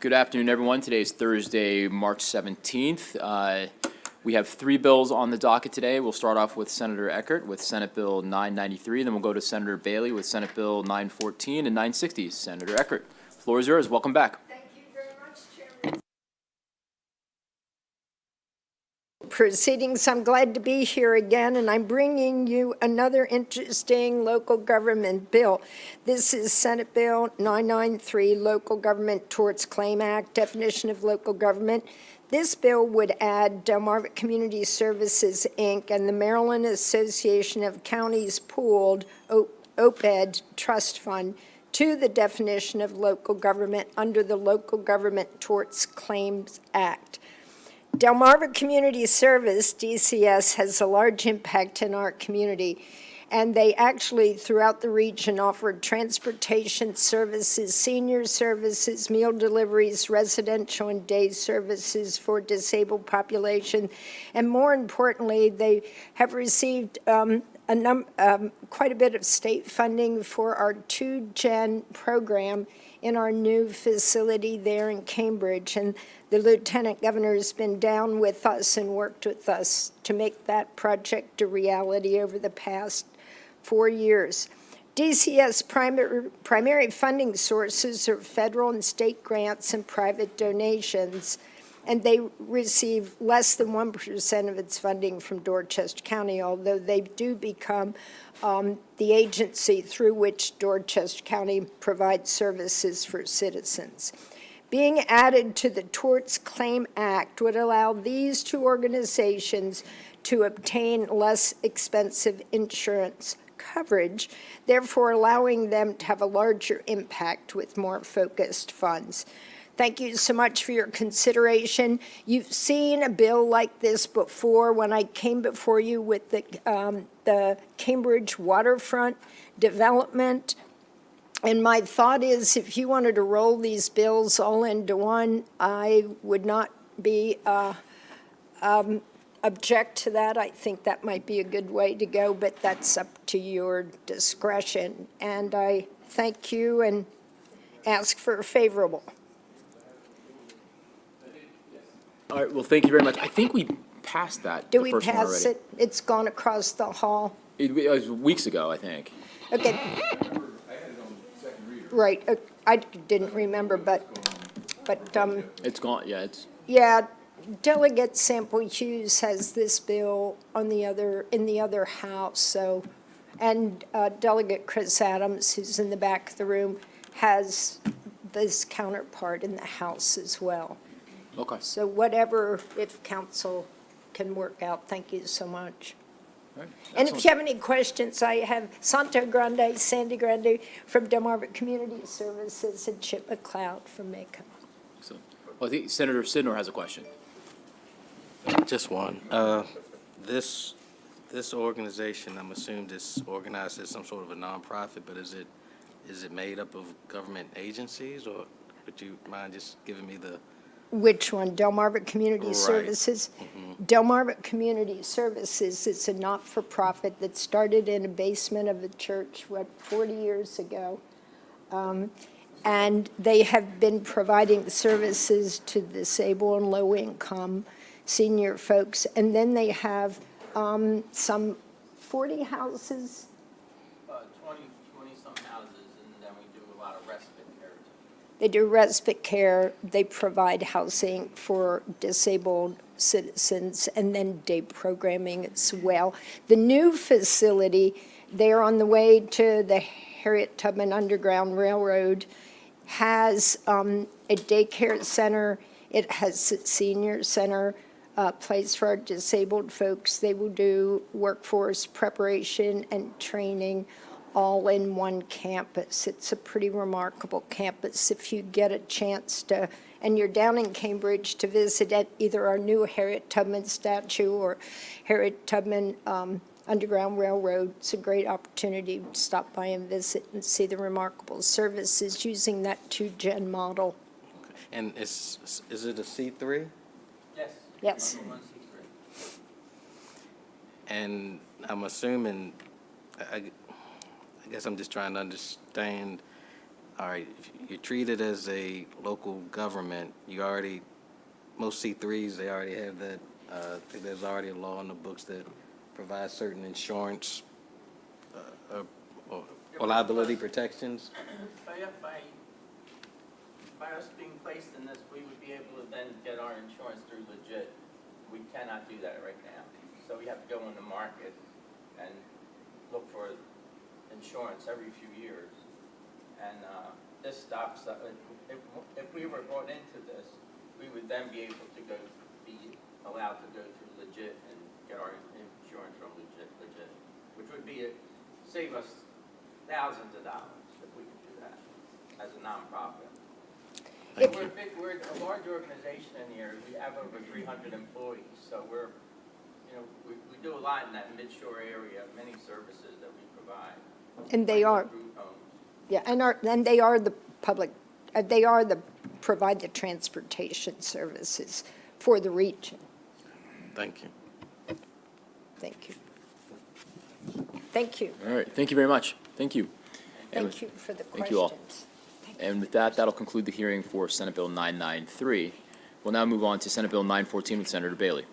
Good afternoon, everyone. Today is Thursday, March 17th. We have three bills on the docket today. We'll start off with Senator Eckert with Senate Bill 993. Then we'll go to Senator Bailey with Senate Bill 914 and 960. Senator Eckert, floor is yours. Welcome back. Thank you very much, Chairman. Proceedings, I'm glad to be here again, and I'm bringing you another interesting local government bill. This is Senate Bill 993, Local Government Torts Claim Act, definition of local government. This bill would add Delmarva Community Services, Inc. and the Maryland Association of Counties Pooled OPED Trust Fund to the definition of local government under the Local Government Torts Claims Act. Delmarva Community Service, DCS, has a large impact in our community, and they actually, throughout the region, offered transportation services, senior services, meal deliveries, residential and day services for disabled population, and more importantly, they have received quite a bit of state funding for our 2-gen program in our new facility there in Cambridge. And the Lieutenant Governor has been down with us and worked with us to make that project a reality over the past 4 years. DCS primary funding sources are federal and state grants and private donations, and they receive less than 1% of its funding from Dorchester County, although they do become the agency through which Dorchester County provides services for citizens. Being added to the Torts Claim Act would allow these two organizations to obtain less expensive insurance coverage, therefore allowing them to have a larger impact with more focused funds. Thank you so much for your consideration. You've seen a bill like this before when I came before you with the Cambridge waterfront development. And my thought is, if you wanted to roll these bills all into one, I would not be object to that. I think that might be a good way to go, but that's up to your discretion. And I thank you and ask for a favorable. All right, well, thank you very much. I think we passed that. Did we pass it? It's gone across the hall. It was weeks ago, I think. Okay. I had it on second reader. Right. I didn't remember, but It's gone. Yeah, yeah. Delegate Sample Hughes has this bill on in the other house. So, and Delegate Chris Adams, who's in the back of the room, has this counterpart in the House as well. Okay. So whatever, if council can work out, thank you so much. Right. And if you have any questions, I have Sandy Grande from Delmarva Community Services and Chip McLeod from Macon. So, well, I think Senator Sidner has a question. Just one. This organization, I'm assuming this organized as some sort of a nonprofit, but is it made up of government agencies, or would you mind just giving me the? Which one? Delmarva Community Right. Services? Delmarva Community Services is a not-for-profit that started in a basement of a church, 40 years ago. And they have been providing services to disabled and low-income senior folks. And then they have some 40 houses. 20-some houses, and then we do a lot of respite care. They do respite care. They provide housing for disabled citizens and then day programming as well. The new facility, they're on the way to the Harriet Tubman Underground Railroad, has a daycare center. It has a senior center, place for our disabled folks. They will do workforce preparation and training all in one campus. It's a pretty remarkable campus. If you get a chance to, and you're down in Cambridge, to visit at either our new Harriet Tubman statue or Harriet Tubman Underground Railroad, it's a great opportunity to stop by and visit and see the remarkable services using that 2-gen model. And is it a C3? Yes. Yes. And I'm assuming, I guess I'm just trying to understand, all right, if you're treated as a local government, you already, most C3s, they already have that, I think there's already a law in the books that provides certain insurance or liability protections. By us being placed in this, we would be able to then get our insurance through Legit. We cannot do that right now. So we have to go in the market and look for insurance every few years. And this stops, if we were brought into this, we would then be able to be allowed to go through Legit and get our insurance from Legit, which would save us thousands of dollars if we could do that as a nonprofit. Thank We're you. we're a large organization in here. We have over 300 employees, so we do a lot in that mid-shore area, many services that we provide. And they are, Group homes. yeah, and they are the public, provide the transportation services for the region. Thank you. Thank you. Thank you. All right, thank you very much. Thank you. And Thank you for the questions. Thank you all. And with that, that'll conclude the hearing for Senate Bill 993. We'll now move on to Senate Bill 914 with Senator Bailey.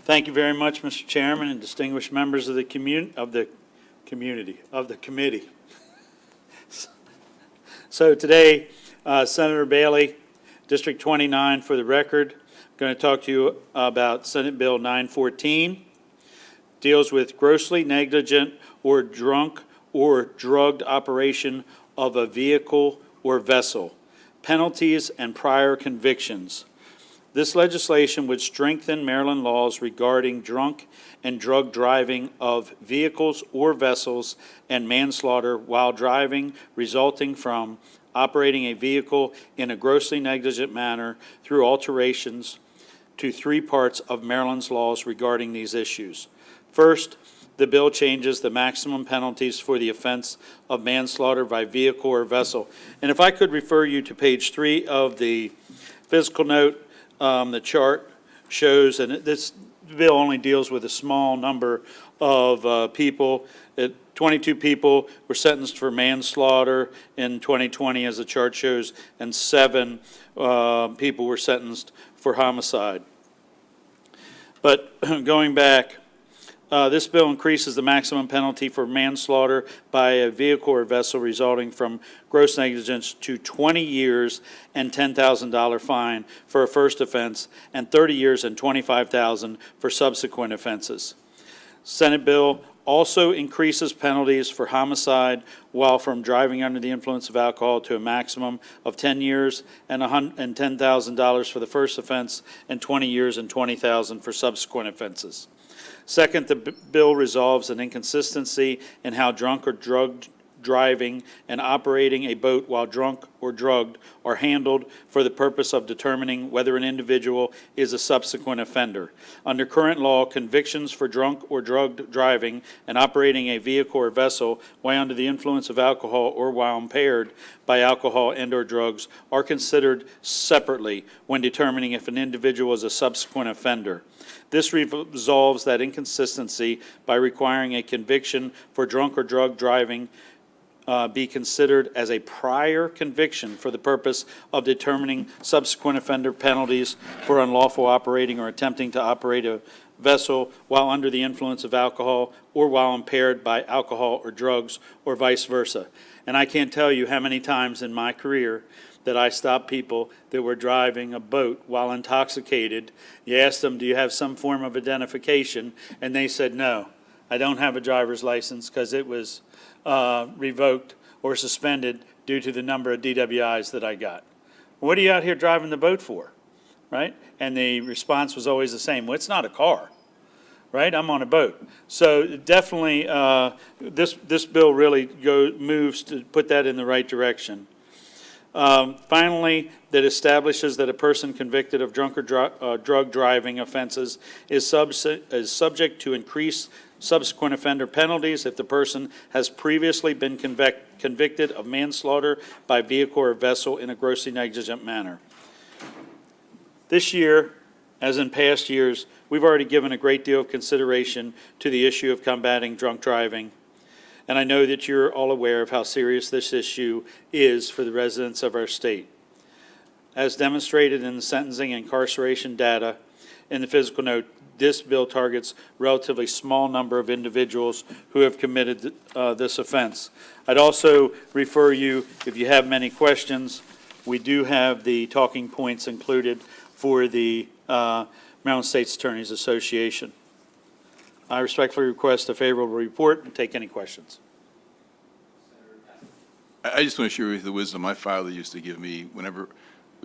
Thank you very much, Mr. Chairman, and distinguished members of the committee. So today, Senator Bailey, District 29 for the record, going to talk to you about Senate Bill 914. Deals with grossly negligent or drunk or drugged operation of a vehicle or vessel, penalties and prior convictions. This legislation would strengthen Maryland laws regarding drunk and drug driving of vehicles or vessels and manslaughter while driving resulting from operating a vehicle in a grossly negligent manner through alterations to 3 parts of Maryland's laws regarding these issues. First, the bill changes the maximum penalties for the offense of manslaughter by vehicle or vessel. And if I could refer you to page 3 of the fiscal note, the chart shows, and this bill only deals with a small number of people. 22 people were sentenced for manslaughter in 2020, as the chart shows, and 7 people were sentenced for homicide. But going back, this bill increases the maximum penalty for manslaughter by a vehicle or vessel resulting from gross negligence to 20 years and $10,000 fine for a first offense and 30 years and $25,000 for subsequent offenses. Senate bill also increases penalties for homicide while from driving under the influence of alcohol to a maximum of 10 years and $10,000 for the first offense and 20 years and $20,000 for subsequent offenses. Second, the bill resolves an inconsistency in how drunk or drugged driving and operating a boat while drunk or drugged are handled for the purpose of determining whether an individual is a subsequent offender. Under current law, convictions for drunk or drugged driving and operating a vehicle or vessel while under the influence of alcohol or while impaired by alcohol and/or drugs are considered separately when determining if an individual is a subsequent offender. This resolves that inconsistency by requiring a conviction for drunk or drug driving be considered as a prior conviction for the purpose of determining subsequent offender penalties for unlawful operating or attempting to operate a vessel while under the influence of alcohol or while impaired by alcohol or drugs or vice versa. And I can't tell you how many times in my career that I stopped people that were driving a boat while intoxicated. You asked them, do you have some form of identification? And they said, no, I don't have a driver's license because it was revoked or suspended due to the number of DWIs that I got. What are you out here driving the boat for, right? And the response was always the same, well, it's not a car, right? I'm on a boat. So definitely this bill really moves to put that in the right direction. Finally, that establishes that a person convicted of drunk or drug driving offenses is subject to increased subsequent offender penalties if the person has previously been convicted of manslaughter by vehicle or vessel in a grossly negligent manner. This year, As in past years, we've already given a great deal of consideration to the issue of combating drunk driving, and I know that you're all aware of how serious this issue is for the residents of our state. As demonstrated in the sentencing and incarceration data in the physical note, this bill targets relatively small number of individuals who have committed this offense. I'd also refer you, if you have many questions, we do have the talking points included for the Maryland States Attorneys Association. I respectfully request a favorable report and take any questions. I just want to share with you the wisdom my father used to give me whenever,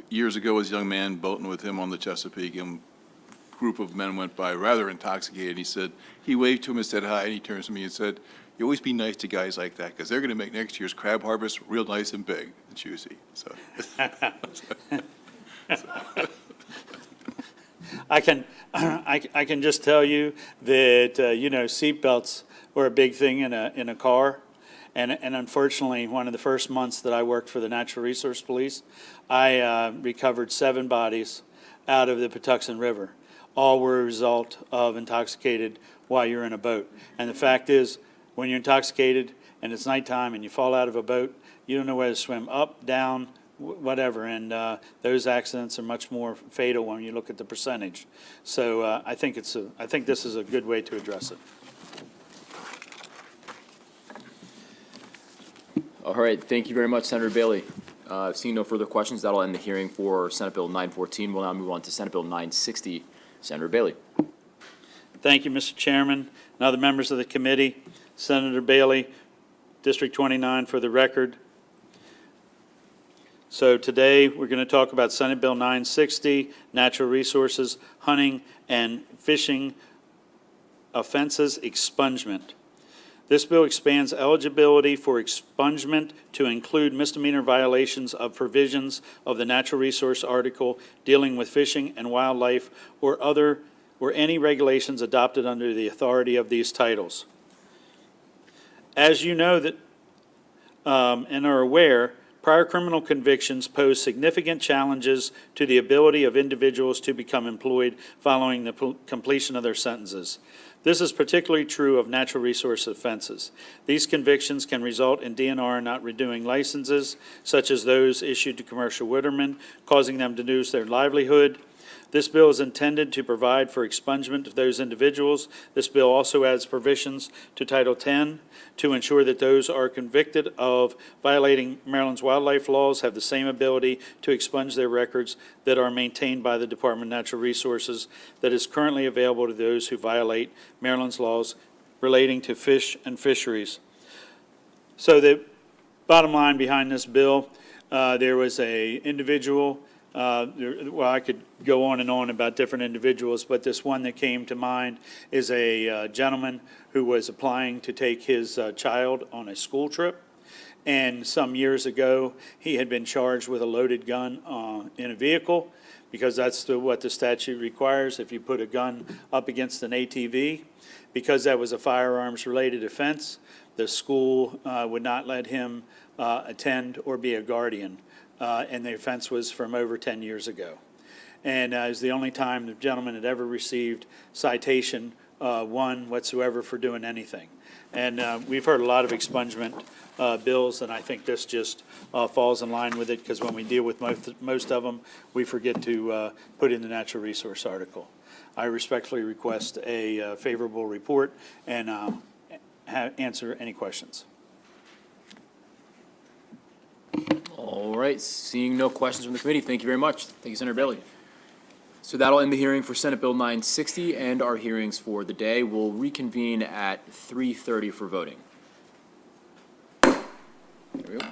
years ago as a young man, boating with him on the Chesapeake, and a group of men went by rather intoxicated. He said, he waved to him and said hi, and he turns to me and said, you always be nice to guys like that, because they're going to make next year's crab harvest real nice and big and juicy. So. I can just tell you that, you know, seatbelts were a big thing in a car. And unfortunately, one of the first months that I worked for the Natural Resource Police, I recovered 7 bodies out of the Patuxent River. All were a result of intoxicated while you're in a boat. And the fact is, when you're intoxicated and it's nighttime and you fall out of a boat, you don't know whether to swim up, down, whatever, and those accidents are much more fatal when you look at the percentage. So I think this is a good way to address it. All right, thank you very much, Senator Bailey. Seeing no further questions, that'll end the hearing for Senate Bill 914. We'll now move on to Senate Bill 960. Senator Bailey. Thank you, Mr. Chairman and other members of the committee. Senator Bailey, District 29 for the record. So today, we're going to talk about Senate Bill 960, Natural Resources, Hunting and Fishing Offenses Expungement. This bill expands eligibility for expungement to include misdemeanor violations of provisions of the natural resource article dealing with fishing and wildlife or any regulations adopted under the authority of these titles. As you know that and are aware, prior criminal convictions pose significant challenges to the ability of individuals to become employed following the completion of their sentences. This is particularly true of natural resource offenses. These convictions can result in DNR not renewing licenses, such as those issued to commercial watermen, causing them to lose their livelihood. This bill is intended to provide for expungement of those individuals. This bill also adds provisions to Title 10 to ensure that those are convicted of violating Maryland's wildlife laws have the same ability to expunge their records that are maintained by the Department of Natural Resources that is currently available to those who violate Maryland's laws relating to fish and fisheries. So the bottom line behind this bill, there was an individual. Well, I could go on and on about different individuals, but this one that came to mind is a gentleman who was applying to take his child on a school trip. And some years ago, he had been charged with a loaded gun in a vehicle, because that's what the statute requires if you put a gun up against an ATV. Because that was a firearms-related offense, the school would not let him attend or be a guardian. And the offense was from over 10 years ago. And it was the only time the gentleman had ever received citation, one whatsoever, for doing anything. And we've heard a lot of expungement bills, and I think this just falls in line with it, because when we deal with most of them, we forget to put in the natural resource article. I respectfully request a favorable report and answer any questions. All right, seeing no questions from the committee, thank you very much. Thank you, Senator Bailey. So that'll end the hearing for Senate Bill 960 and our hearings for the day. We'll reconvene at 3:30 for voting. There we go.